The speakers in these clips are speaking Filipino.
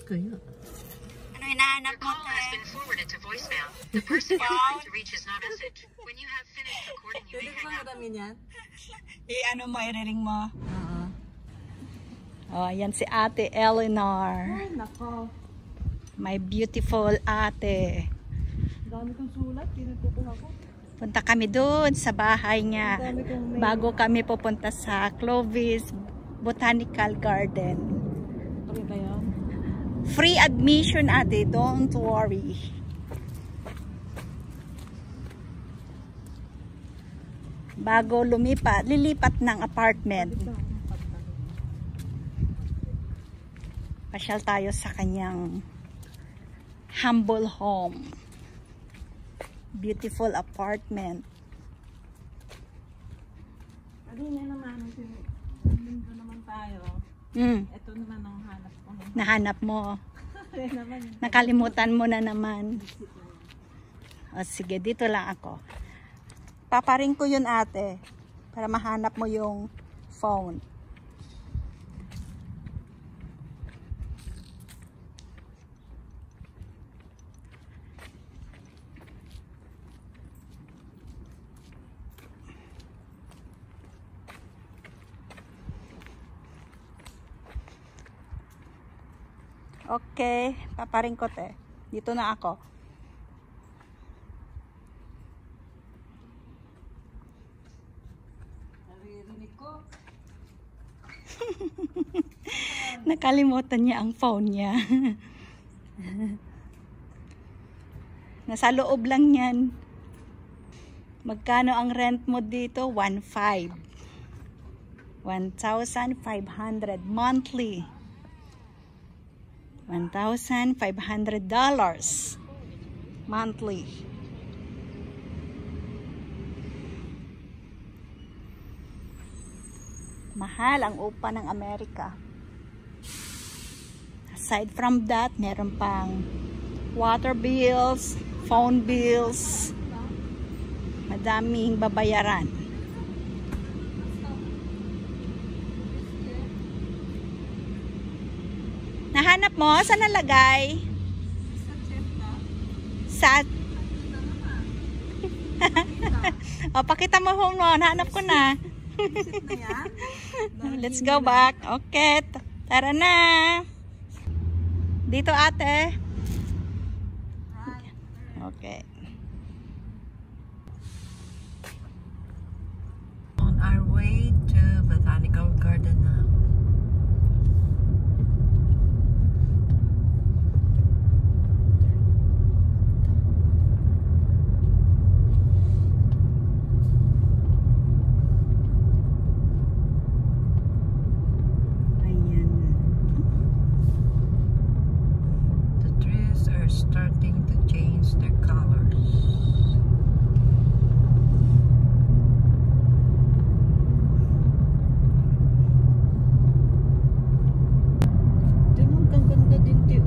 kaya? Ano hinahanap mo, te? The person you're trying to reach is not a message. When you have finished recording, you may hang up. Ano mo, i-ring mo? Oo. Oh, yan si Ate Eleanor. Ay, nako. My beautiful ate. Dami kong sulat, tinutukuha ko. Punta kami doon sa bahay niya Dami kong mail. bago kami pupunta sa Clovis Botanical Garden. Okay ba yan? Free admission, ate. Don't worry. Bago lilipat ng apartment. Pasyal tayo sa kanyang humble home. Beautiful apartment. Kanina naman, nandun naman tayo. Ito naman ang hanap ko. Nahanap mo. Nakalimutan mo na naman. O sige, dito lang ako. Paparing ko yun, ate. Para mahanap mo yung phone. Okay, paparing ko, te. Dito na ako. Naririnig ko. Nakalimutan niya ang phone niya. Nasa loob lang yan. Magkano ang rent mo dito? 1,500 monthly. $1,500 monthly. Mahal ang upa ng Amerika. Aside from that, meron pang water bills, phone bills, madaming babayaran. Nahanap mo? Saan nalagay? Sa o, pakita mo home mo. Nahanap ko na. Let's go back. Okay. Tara na. Dito, ate. Okay. On our way to Botanical Garden now. Starting to change their colors. Tingnan, ang ganda din tiyo.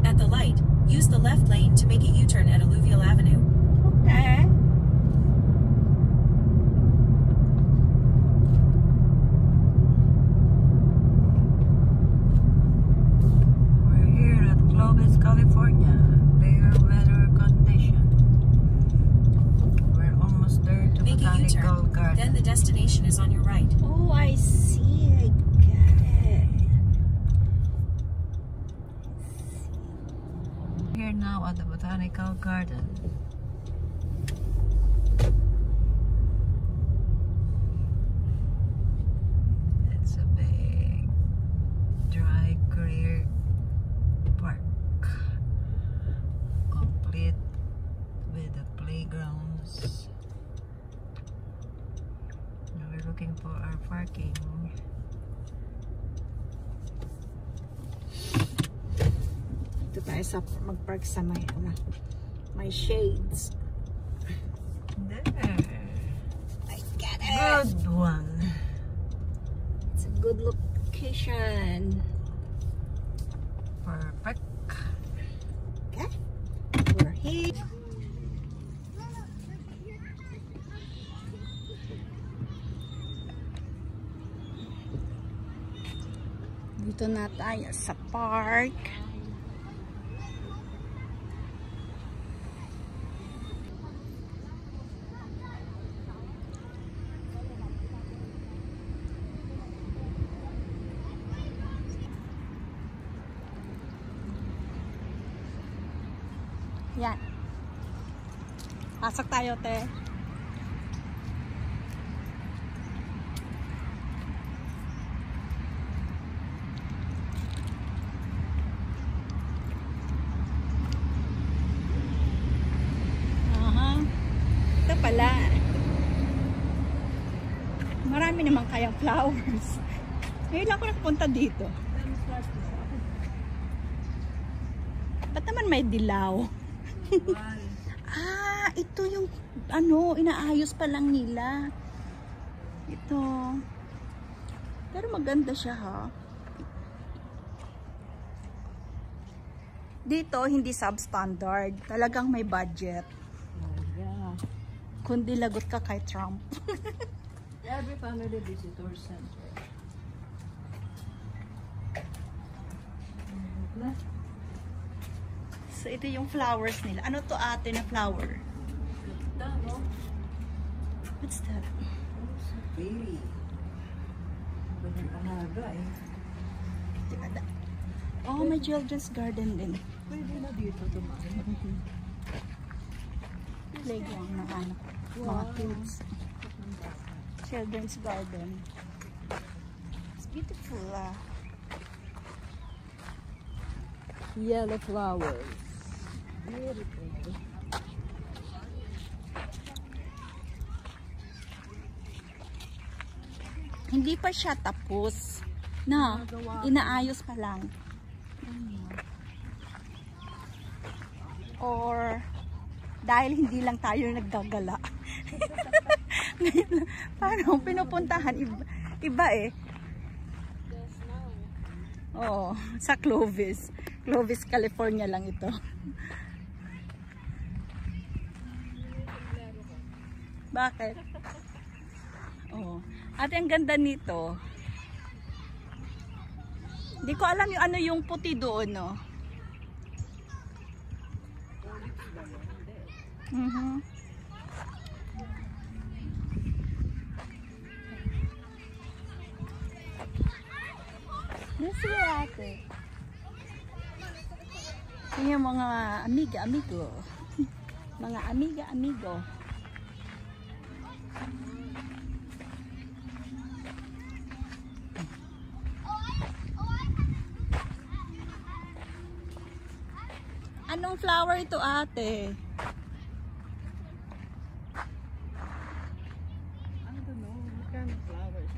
At the light, use the left lane to make a U-turn at Alluvial Avenue. Okay. California, fair weather condition. We're almost there to Make a Botanical U-turn, Garden. then the destination is on your right. Oh, I see. I get it. Here now at the Botanical Garden. It's a big, dry, clear park. Complete with the playgrounds. Now we're looking for our parking. Dito tayo sa mag-park sa may shades. There. I get it. Good one. It's a good location. Perfect. Okay. We're here. Dito na tayo sa park. Yan. Pasok tayo, te. Aha. Ito pala. Marami naman kayang flowers. Ngayon lang ako nakapunta dito. Ba't naman may dilaw? Ah, ito yung ano, inaayos pa lang nila. Ito. Pero maganda siya, ha. Dito hindi substandard, talagang may budget. Yeah. Kundi lagot ka kay Trump. Every family visitor center. So ito yung flowers nila. Ano to ate na flower? What's that? Baby. Ganyan alaga eh. Oh, may children's garden din. Pwede na dito tumahin. Playground ng anak. Mga kids. Children's garden. It's beautiful, ah. Yellow flowers. Beautiful. Hindi pa siya tapos. Na, inaayos pa lang. Or dahil hindi lang tayo naggagala. Parang pinupuntahan iba eh. Oo, sa Clovis. Clovis, California lang ito. Bakit? Oo. At ang ganda nito. Hindi ko alam yung ano yung puti doon, no? This is ate. Yung mga amiga-amigo. Mga amiga-amigo. Anong flower ito, ate? I don't know. What kind of flowers?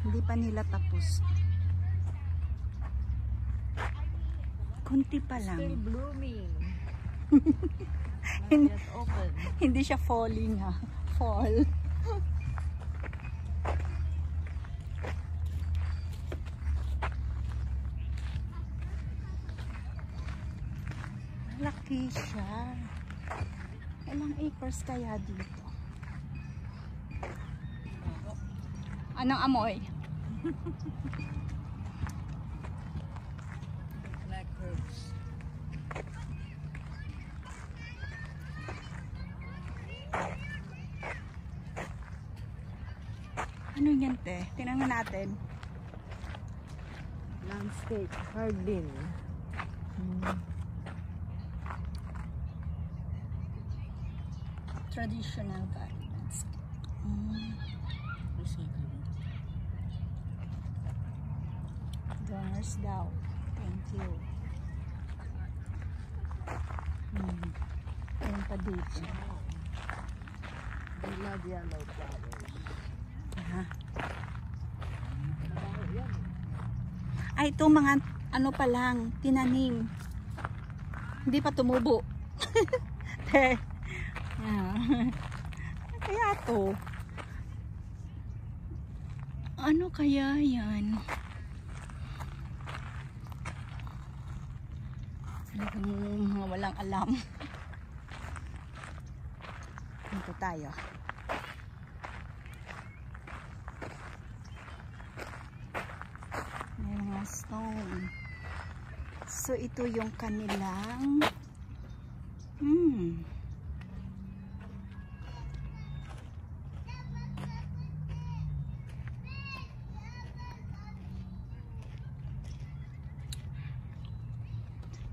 Hindi pa nila tapos. Kunti pa lang. Still blooming. Not yet open. Hindi siya falling, ha. Fall. Laki siya. Ilang acres kaya dito? Anong amoy? Black herbs. Ano yan, te? Tingnan natin. Landscape garden. Traditional gardens. Donors daw. Thank you. Ayan pa dito. I love yellow flowers. Aha. Ay, ito mga ano pa lang, tinanim. Hindi pa tumubo. Te. Kaya to. Ano kaya yan? Mga walang alam. Dito tayo. So, ito yung kanilang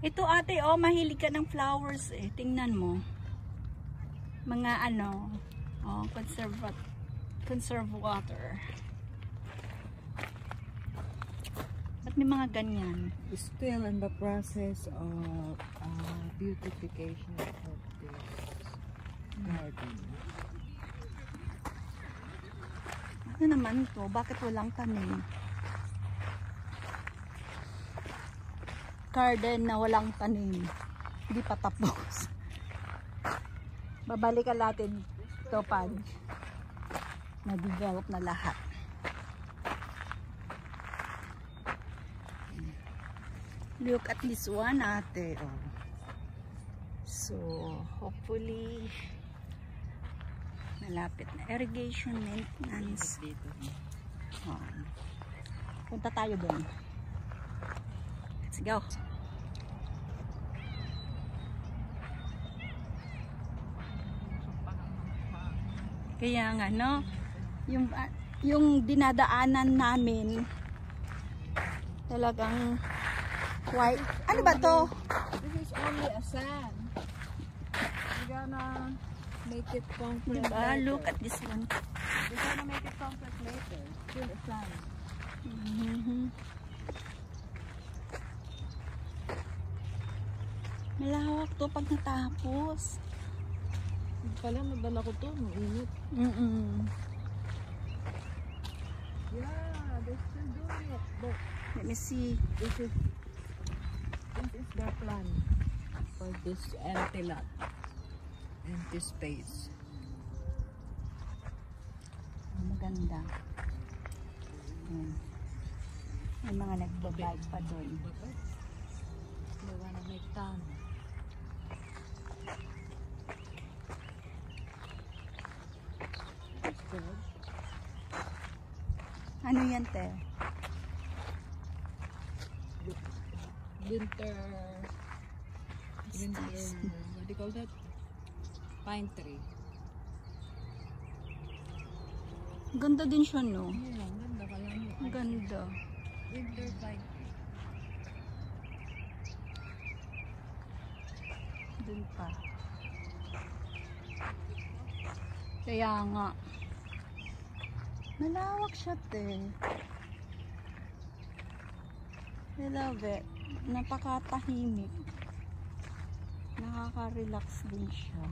ito ate, oh, mahilig ka ng flowers eh. Tingnan mo. Mga ano, oh, conserve water. Ba't may mga ganyan? Still in the process of beautification of this garden. Ano naman to? Bakit walang tanim? Garden na walang tanim. Hindi pa tapos. Babalikan natin ito pag na-develop na lahat. Look at this one ate. Oh. So, hopefully malapit na irrigation maintenance. Oh. Punta tayo doon. Let's go. Kaya nga, no? Yung dinadaanan namin talagang white. Ano ba to? This is only a sand. We're gonna make it concrete Diba? later. Look at this one. We're gonna make it concrete later. Still a sand. Malawak to pag natapos. Pala, nadala ko to. Mainit. Yeah, they're still doing it. Look, Let me see. this is the plan for this empty lot. Empty space. Maganda. May mga nagbabike pa doon. They wanna make town. Ano yan, te? Winter, what do you call that? Pine tree. Ganda din siya, no? Yeah, ang ganda kaya mo. Ang ganda. Winter pine tree. Dun pa. Kaya nga. Malawak siya, te. I love it. Napakatahimik. Nakaka-relax din siya.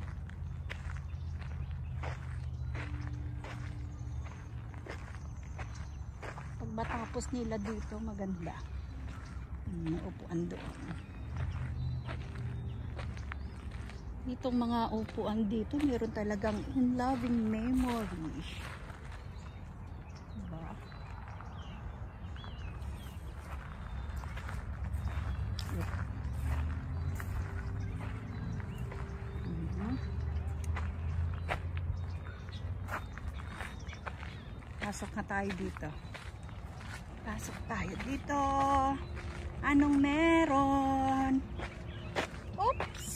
Pag matapos nila dito, maganda. May upuan doon. Itong mga upuan dito, meron talagang in loving memory. Diba? Pasok na tayo dito. Pasok tayo dito. Anong meron? Oops!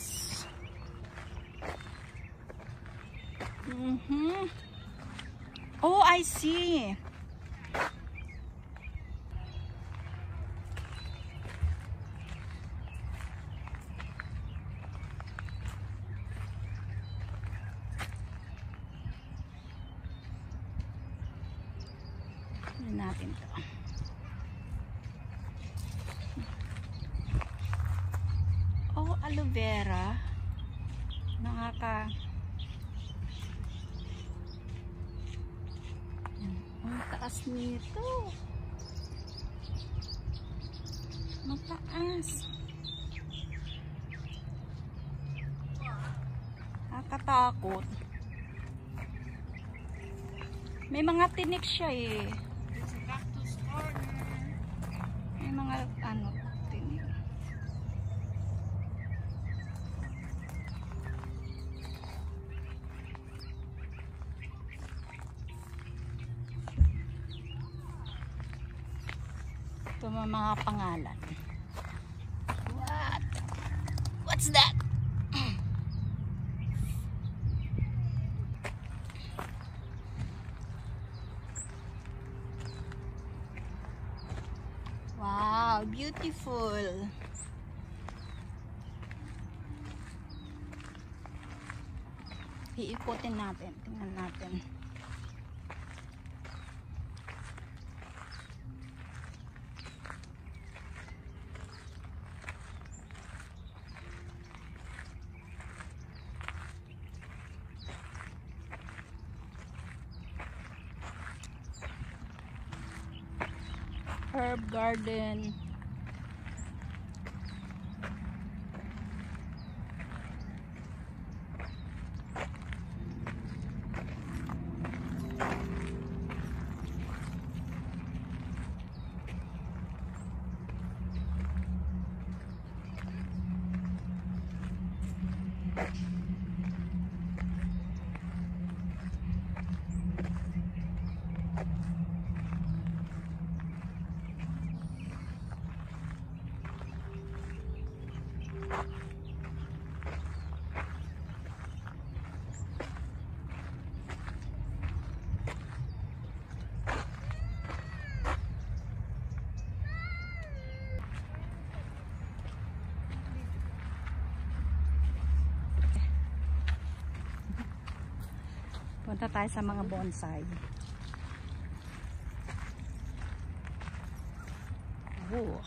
Oh, I see. Tignan natin to. Oh, aloe vera. Ang taas nito. Mataas. Nakakatakot. May mga tinik siya eh. It's a cactus corner. May mga ano, tinik. Ito mga pangalan. Wow, beautiful. Iikutin natin. Tingnan natin. Herb garden. Punta tayo sa mga bonsai. Oh.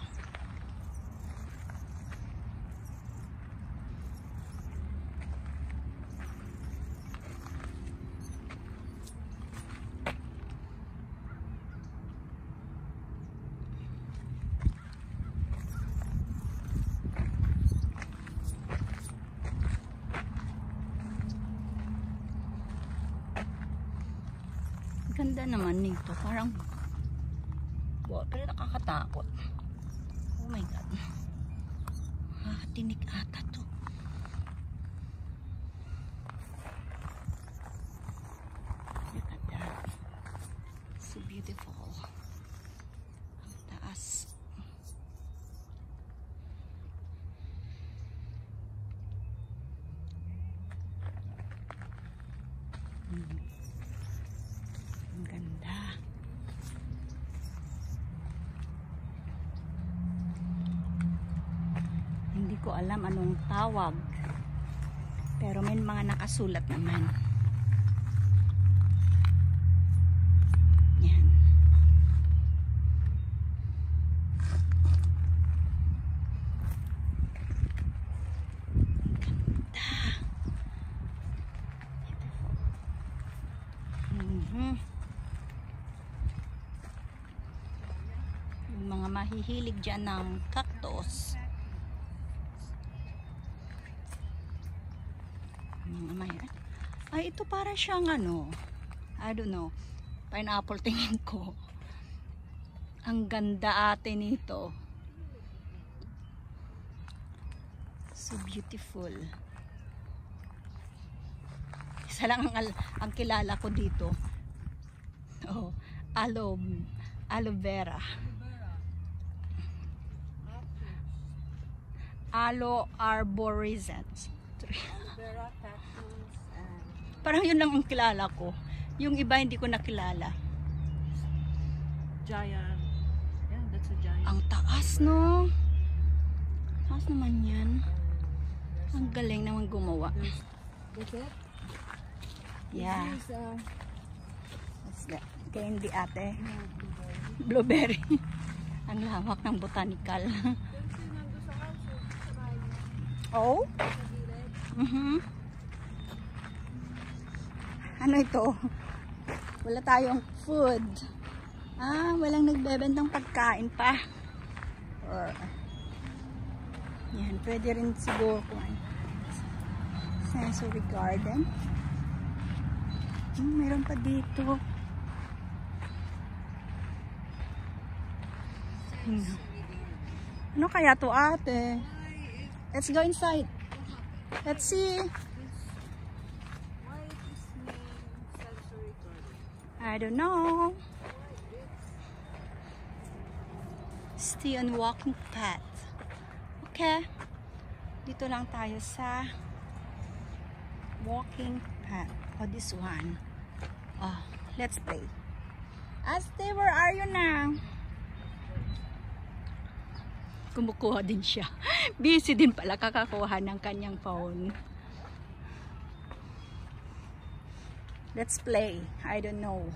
Ganda naman nito. Parang wow, pero nakakatakot. Oh my god. Tinik ata to. Look at that. So beautiful. Ang taas. Ang ganda. Hindi ko alam anong tawag. Pero may mga nakasulat naman. Yan. Yung mga mahihilig dyan ng cactus. Ay, ito para siyang ano, I don't know, pineapple tingin ko. Ang ganda ate nito. So beautiful. Isa lang ang kilala ko dito. Oh, aloe vera. Aloe arborescens. Parang yun lang ang kilala ko. Yung iba hindi ko nakilala. Giant. Yeah, that's a giant. Ang taas, no? Taas naman yan. Ang galing naman gumawa. That's it? Yeah. This is, What's that? Candy ate. Blueberry. Ang lawak ng botanical. Oh? Ano ito? Wala tayong food. Walang nagbebentang pagkain pa. Or, yan, pwede rin siguro kung sensory garden. Meron pa dito. Ano kaya to ate? Let's go inside. Let's see. I don't know. Stay on walking path. Okay. Dito lang tayo sa walking path. Oh, this one. Oh, let's play. Aste, where are you now? Kumukuha din siya. Busy din pala kakakuha ng kanyang phone. Let's play. I don't know.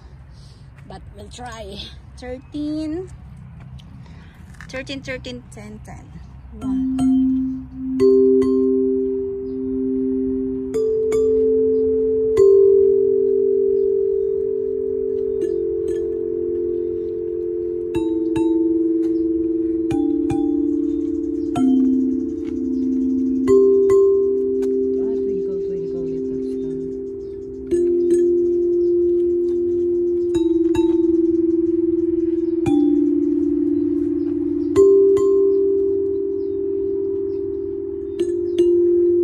But we'll try. 13, 10, 10. 1. Twinkle, twinkle, little star.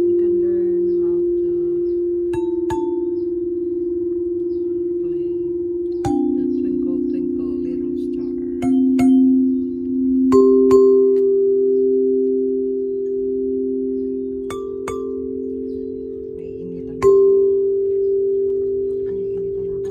You can learn how to play the Twinkle, Twinkle, Little Star. Naiinitan ako. Naiinitan ako.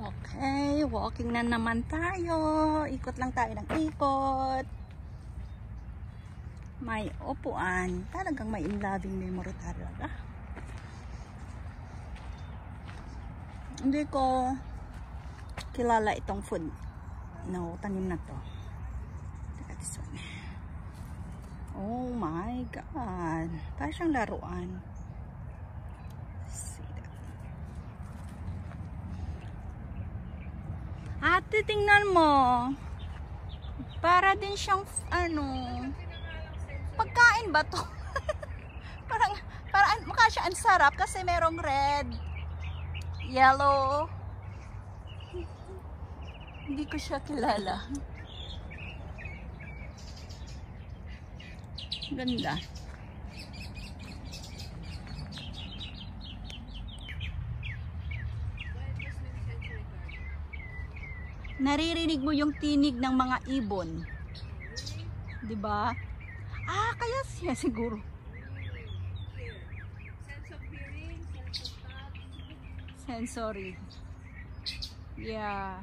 Okay, walking na naman tayo. Ikot lang tayo ng ikot. May upuan. Talagang may in-loving memory talaga. Hindi ko kilala itong food. No, tanim na to. Teka, this one. Oh my God. Parang siyang laruan. Ate, tingnan mo. Para din siyang, pagkain ba to? parang mukha siya ang sarap kasi merong red, yellow. Hindi ko siya kilala. Ganda. Naririnig mo yung tinig ng mga ibon. 'Di ba? Kaya siya siguro. Sensory. Yeah.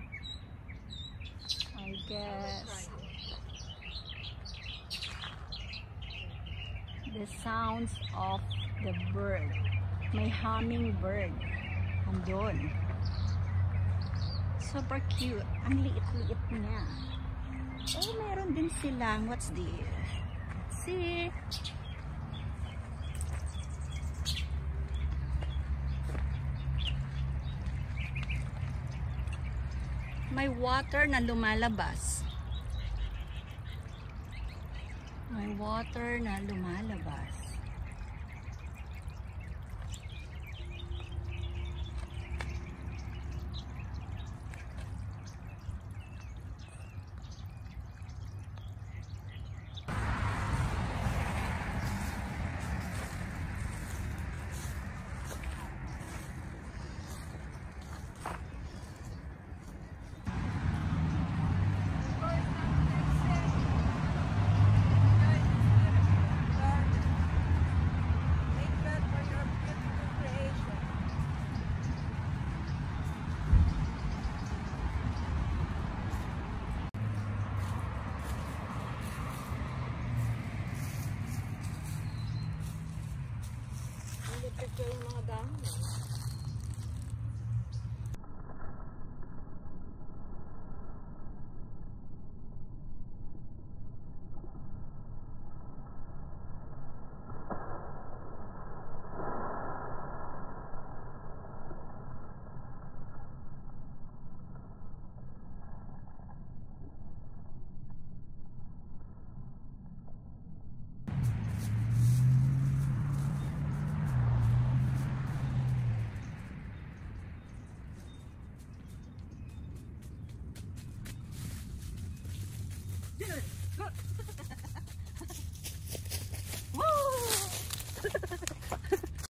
I guess. The sounds of the bird. May hummingbird. Andun. Super cute. Ang liit-liit niya. Oh, meron din silang, what's this? See? May water na lumalabas. May water na lumalabas. Picture yung mga dahon.